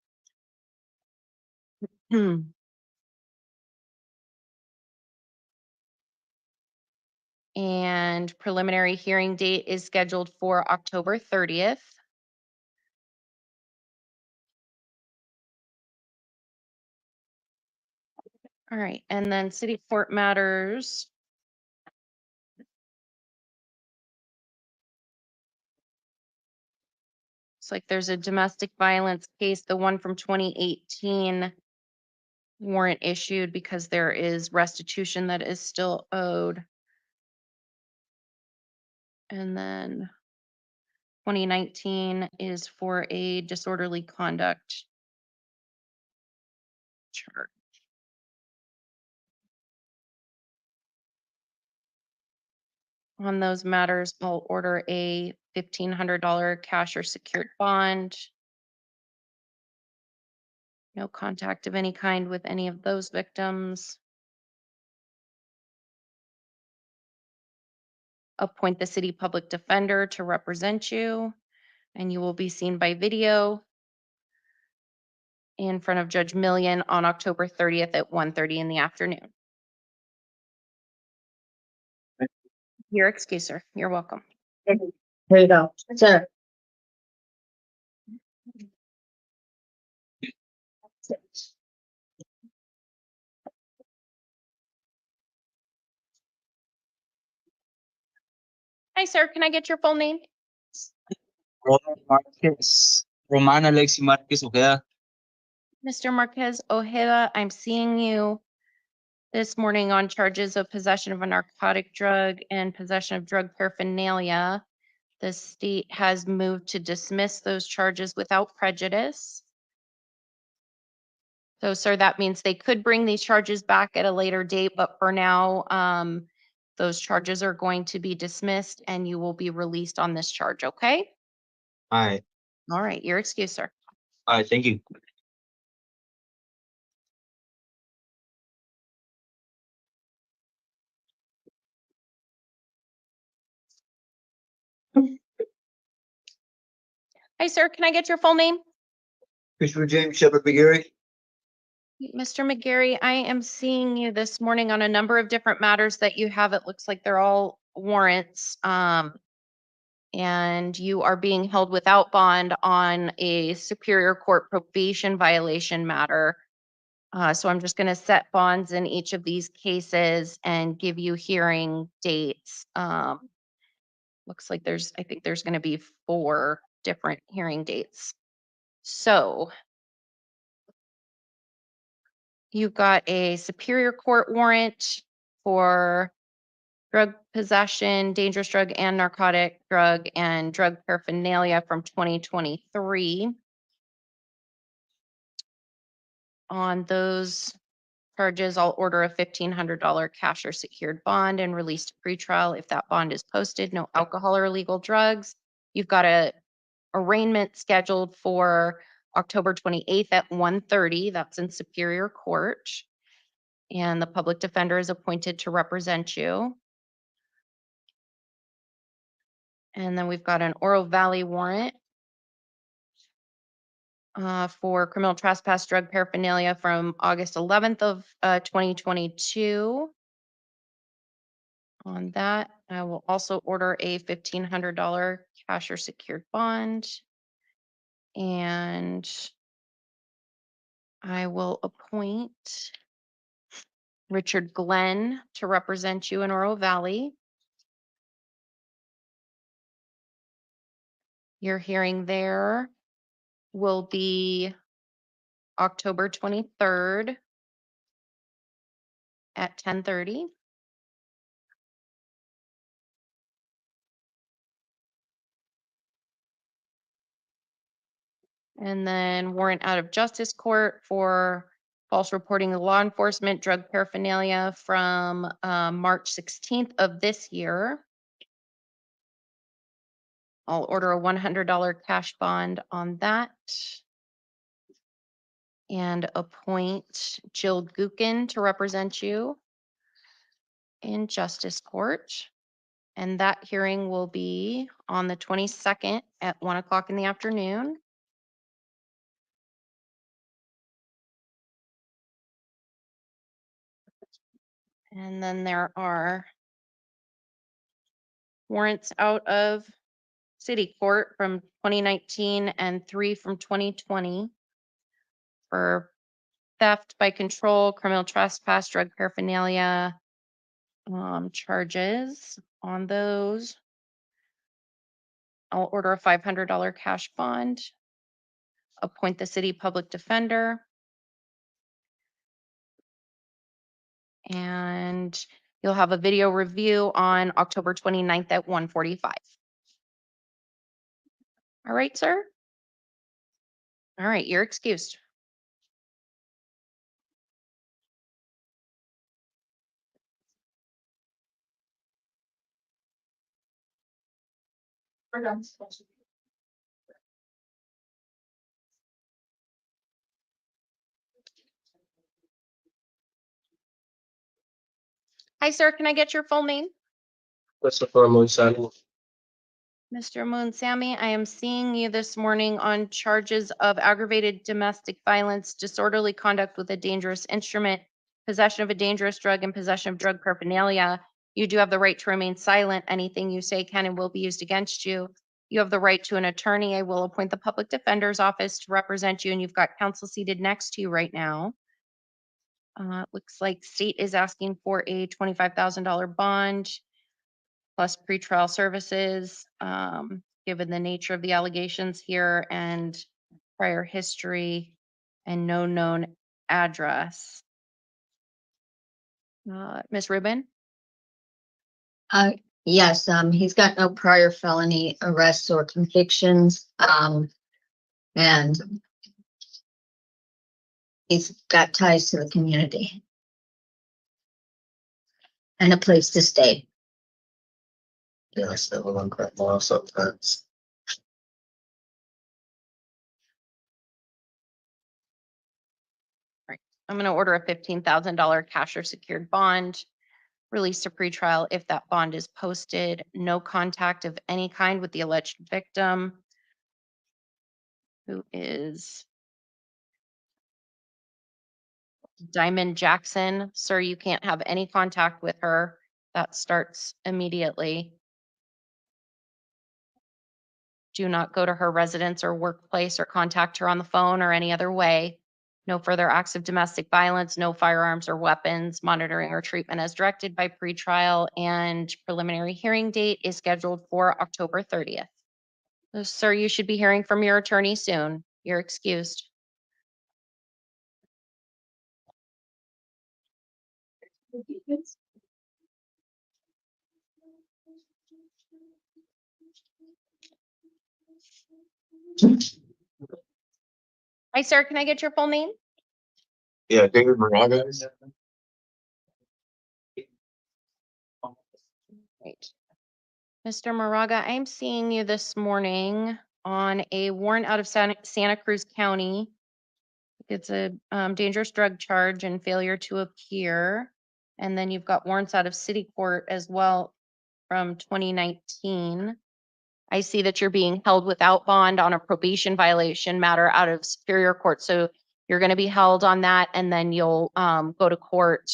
And preliminary hearing date is scheduled for October 30th. All right, and then city court matters. It's like there's a domestic violence case, the one from 2018 warrant issued because there is restitution that is still owed. And then 2019 is for a disorderly conduct charge. On those matters, I'll order a $1,500 cash or secured bond. No contact of any kind with any of those victims. Appoint the city public defender to represent you. And you will be seen by video in front of Judge Million on October 30th at 1:30 in the afternoon. Your excuse, sir. You're welcome. Here you go, sir. Hi, sir. Can I get your full name? Roman Marquez. Roman Alexi Marquez Ojeda. Mr. Marquez Ojeda, I'm seeing you this morning on charges of possession of a narcotic drug and possession of drug paraphernalia. The state has moved to dismiss those charges without prejudice. So, sir, that means they could bring these charges back at a later date, but for now, those charges are going to be dismissed and you will be released on this charge, okay? All right. All right, your excuse, sir. All right. Thank you. Hi, sir, can I get your full name? Christopher James Shephard McGary. Mr. McGary, I am seeing you this morning on a number of different matters that you have. It looks like they're all warrants. And you are being held without bond on a Superior Court probation violation matter. So I'm just going to set bonds in each of these cases and give you hearing dates. Looks like I think there's going to be 4 different hearing dates. So you've got a Superior Court warrant for drug possession, dangerous drug and narcotic drug, and drug paraphernalia from 2023. On those charges, I'll order a $1,500 cash or secured bond and release to pretrial. If that bond is posted, no alcohol or illegal drugs. You've got a arraignment scheduled for October 28th at 1:30. That's in Superior Court. And the public defender is appointed to represent you. And then we've got an Oro Valley warrant for criminal trespass drug paraphernalia from August 11th of 2022. On that, I will also order a $1,500 cash or secured bond. And I will appoint Richard Glenn to represent you in Oro Valley. Your hearing there will be October 23rd at 10:30. And then warrant out of justice court for false reporting of law enforcement drug paraphernalia from March 16th of this year. I'll order a $100 cash bond on that. And appoint Jill Gookin to represent you in justice court. And that hearing will be on the 22nd at 1 o'clock in the afternoon. And then there are warrants out of city court from 2019 and 3 from 2020 for theft by control, criminal trespass, drug paraphernalia charges. On those, I'll order a $500 cash bond, appoint the city public defender, and you'll have a video review on October 29th at 1:45. All right, sir? All right, you're excused. We're done. Hi, sir. Can I get your full name? Christopher Luciano. Mr. Moon Sammy, I am seeing you this morning on charges of aggravated domestic violence, disorderly conduct with a dangerous instrument, possession of a dangerous drug, and possession of drug paraphernalia. You do have the right to remain silent. Anything you say can and will be used against you. You have the right to an attorney. I will appoint the public defender's office to represent you, and you've got counsel seated next to you right now. Looks like state is asking for a $25,000 bond plus pretrial services, given the nature of the allegations here and prior history and no known address. Ms. Rubin? Yes, he's got no prior felony arrests or convictions, and he's got ties to the community and a place to stay. Yeah, I said, well, I'm crap law sometimes. I'm going to order a $15,000 cash or secured bond, release to pretrial if that bond is posted, no contact of any kind with the alleged victim, who is Diamond Jackson. Sir, you can't have any contact with her. That starts immediately. Do not go to her residence or workplace or contact her on the phone or any other way. No further acts of domestic violence, no firearms or weapons, monitoring or treatment as directed by pretrial, and preliminary hearing date is scheduled for October 30th. So, sir, you should be hearing from your attorney soon. You're excused. Hi, sir, can I get your full name? Yeah, David Moraga. Great. Mr. Moraga, I'm seeing you this morning on a warrant out of Santa Cruz County. It's a dangerous drug charge and failure to appear. And then you've got warrants out of city court as well from 2019. I see that you're being held without bond on a probation violation matter out of Superior Court. So you're going to be held on that, and then you'll go to court,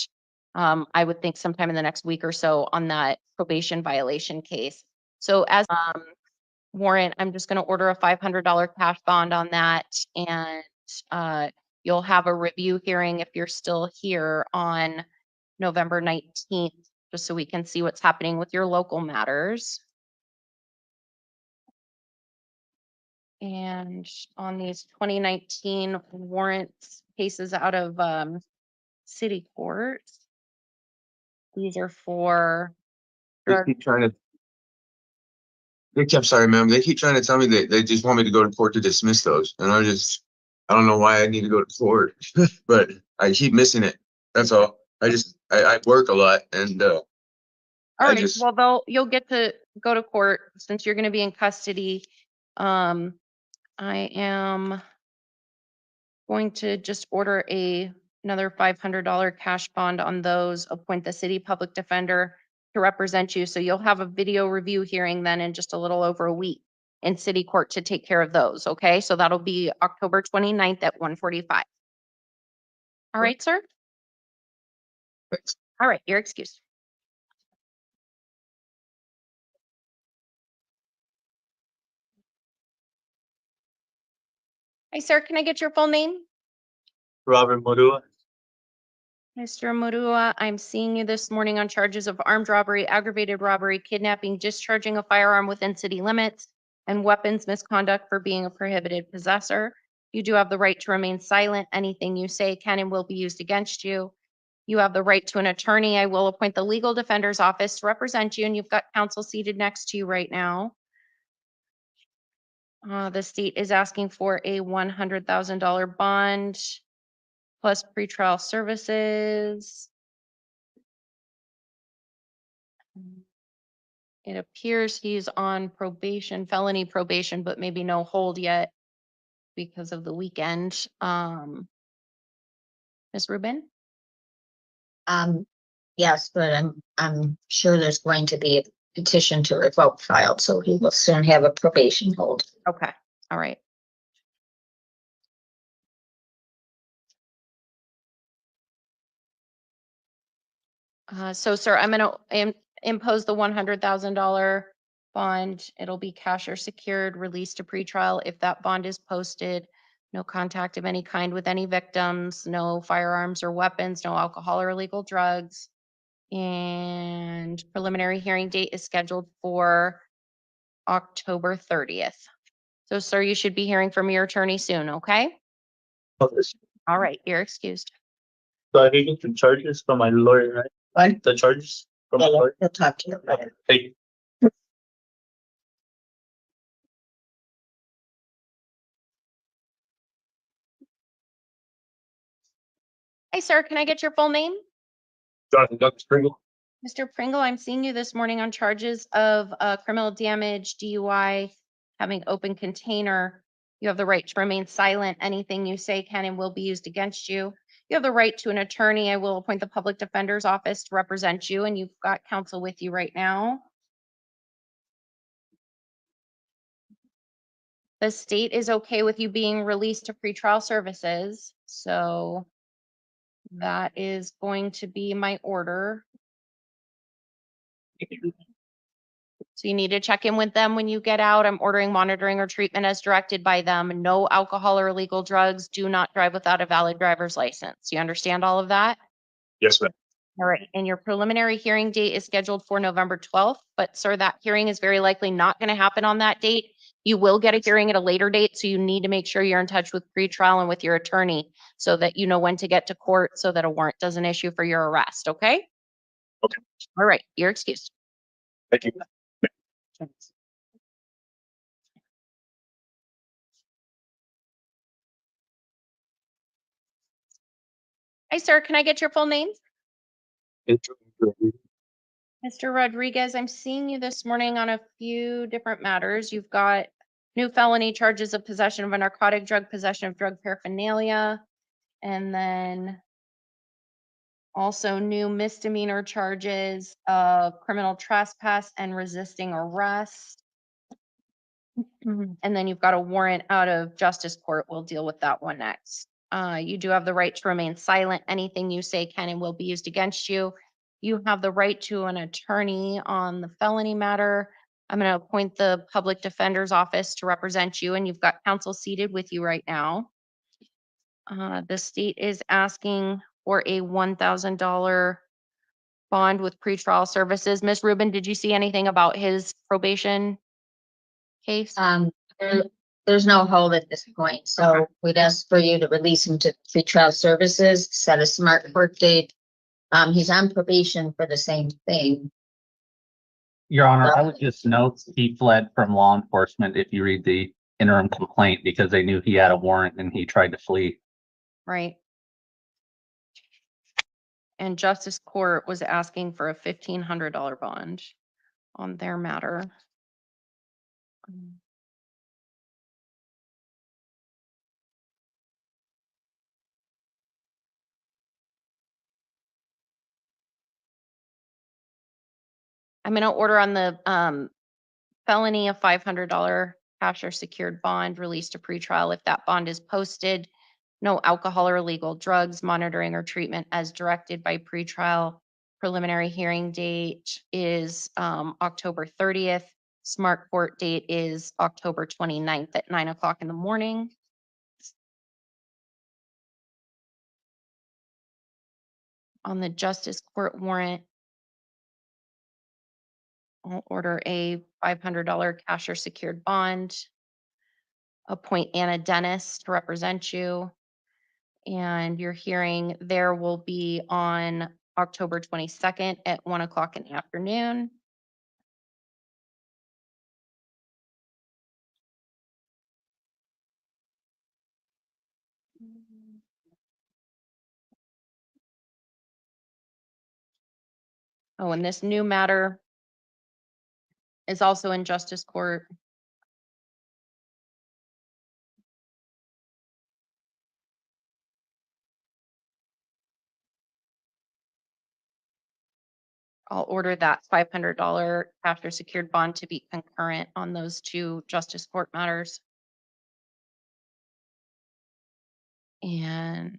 I would think sometime in the next week or so on that probation violation case. So as warrant, I'm just going to order a $500 cash bond on that, and you'll have a review hearing if you're still here on November 19th, just so we can see what's happening with your local matters. And on these 2019 warrants cases out of city court, these are for They drug. keep trying to. I'm sorry, ma'am. They keep trying to tell me that they just want me to go to court to dismiss those, and I don't know why I need to go to court, but I keep missing it. That's all. I work a lot, and All right. Well, you'll get to go to court since you're going to be in custody. I am going to just order another $500 cash bond on those, appoint the city public defender to represent you. So you'll have a video review hearing then in just a little over a week in city court to take care of those. Okay. So that'll be October 29th at 1:45. All right, sir. All right. You're excused. Hi, sir. Can I get your full name? Robert Murua. Mr. Murua, I'm seeing you this morning on charges of armed robbery, aggravated robbery, kidnapping, discharging a firearm within city limits, and weapons misconduct for being a prohibited possessor. You do have the right to remain silent. Anything you say can and will be used against you. You have the right to an attorney. I will appoint the legal defender's office to represent you, and you've got counsel seated next to you right now. The state is asking for a $100,000 bond plus pretrial services. It appears he's on probation, felony probation, but maybe no hold yet because of the weekend. Ms. Rubin? Yes, but I'm sure there's going to be petition to revoke filed, so he will soon have a probation hold. Okay, all right. So sir, I'm gonna impose the $100,000 bond. It'll be cash or secured, released to pretrial if that bond is posted. No contact of any kind with any victims, no firearms or weapons, no alcohol or illegal drugs. And preliminary hearing date is scheduled for October 30th. So sir, you should be hearing from your attorney soon, okay? All right, you're excused. So I can get the charges from my lawyer, right? What? The charges from my Yeah, lawyer? he'll talk to you about it. Thank you. Hey, sir, can I get your full name? Jonathan Douglas Pringle. Mr. Pringle, I'm seeing you this morning on charges of criminal damage, DUI, having open container. You have the right to remain silent. Anything you say can and will be used against you. You have the right to an attorney. I will appoint the public defender's office to represent you, and you've got counsel with you right now. The state is okay with you being released to pretrial services, so that is going to be my order. So you need to check in with them when you get out. I'm ordering monitoring or treatment as directed by them. No alcohol or illegal drugs. Do not drive without a valid driver's license. You understand all of that? Yes, ma'am. All right. And your preliminary hearing date is scheduled for November 12th, but sir, that hearing is very likely not going to happen on that date. You will get a hearing at a later date, so you need to make sure you're in touch with pretrial and with your attorney so that you know when to get to court so that a warrant doesn't issue for your arrest, okay? Okay. All right, you're excused. Thank you. Hi, sir, can I get your full name? Mr. Rodriguez, I'm seeing you this morning on a few different matters. You've got new felony charges of possession of a narcotic drug, possession of drug paraphernalia, and then also new misdemeanor charges of criminal trespass and resisting arrest. And then you've got a warrant out of justice court. We'll deal with that one next. You do have the right to remain silent. Anything you say can and will be used against you. You have the right to an attorney on the felony matter. I'm going to appoint the public defender's office to represent you, and you've got counsel seated with you right now. The state is asking for a $1,000 bond with pretrial services. Ms. Rubin, did you see anything about his probation case? There's no hold at this point, so we'd ask for you to release him to pretrial services, set a smart court date. He's on probation for the same thing. Your Honor, I would just note he fled from law enforcement if you read the interim complaint because they knew he had a warrant and he tried to flee. Right. And justice court was asking for a $1,500 bond on their matter. I'm going to order on the felony a $500 cash or secured bond released to pretrial if that bond is posted. No alcohol or illegal drugs, monitoring or treatment as directed by pretrial. Preliminary hearing date is October 30th. Smart court date is October 29th at 9 o'clock in the morning. On the justice court warrant, I'll order a $500 cash or secured bond. Appoint Anna Dennis to represent you. And your hearing there will be on October 22nd at 1 o'clock in the afternoon. Oh, and this new matter is also in justice court. I'll order that $500 after secured bond to be concurrent on those two justice court matters. And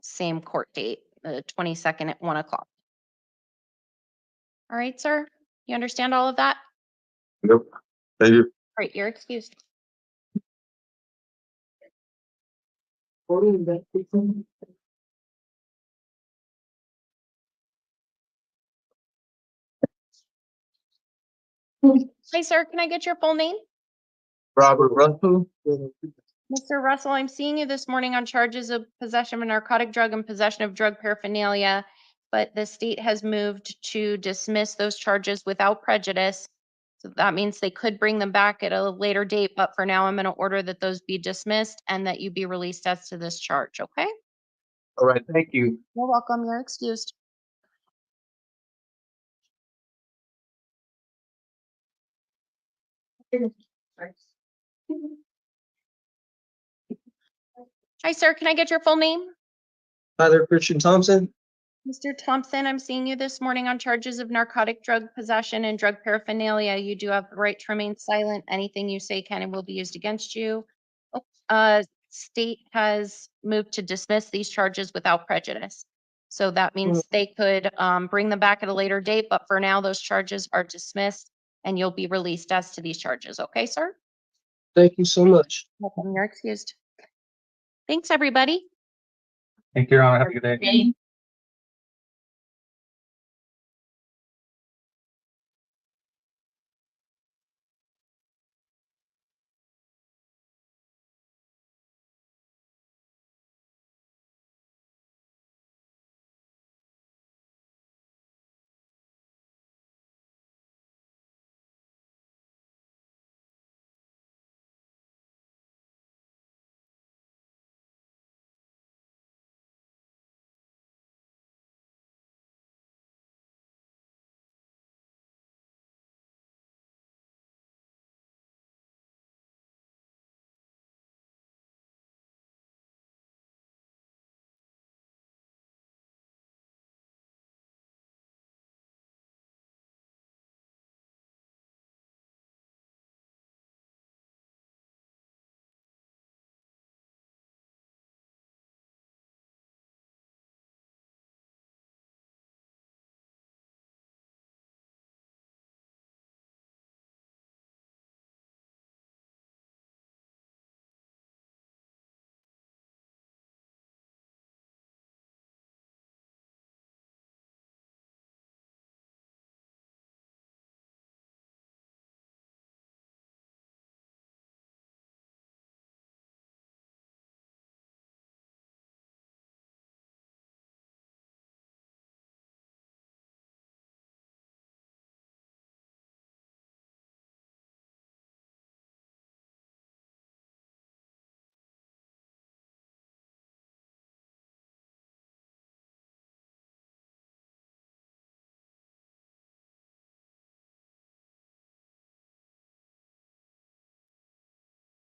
same court date, the 22nd at 1 o'clock. All right, sir, you understand all of that? Nope. Thank you. Great, you're excused. Hi, sir, can I get your full name? Robert Russell. Mr. Russell, I'm seeing you this morning on charges of possession of a narcotic drug and possession of drug paraphernalia, but the state has moved to dismiss those charges without prejudice. So that means they could bring them back at a later date, but for now, I'm going to order that those be dismissed and that you be released as to this charge, okay? All right, thank you. You're welcome. You're excused. Hi, sir. Can I get your full name? Tyler Christian Thompson. Mr. Thompson, I'm seeing you this morning on charges of narcotic drug possession and drug paraphernalia. You do have the right to remain silent. Anything you say can and will be used against you. State has moved to dismiss these charges without prejudice. So that means they could bring them back at a later date, but for now, those charges are dismissed and you'll be released as to these charges. Okay, sir? Thank you so much. Welcome. You're excused. Thanks, everybody. Thank you, Your Honor. Have a good day.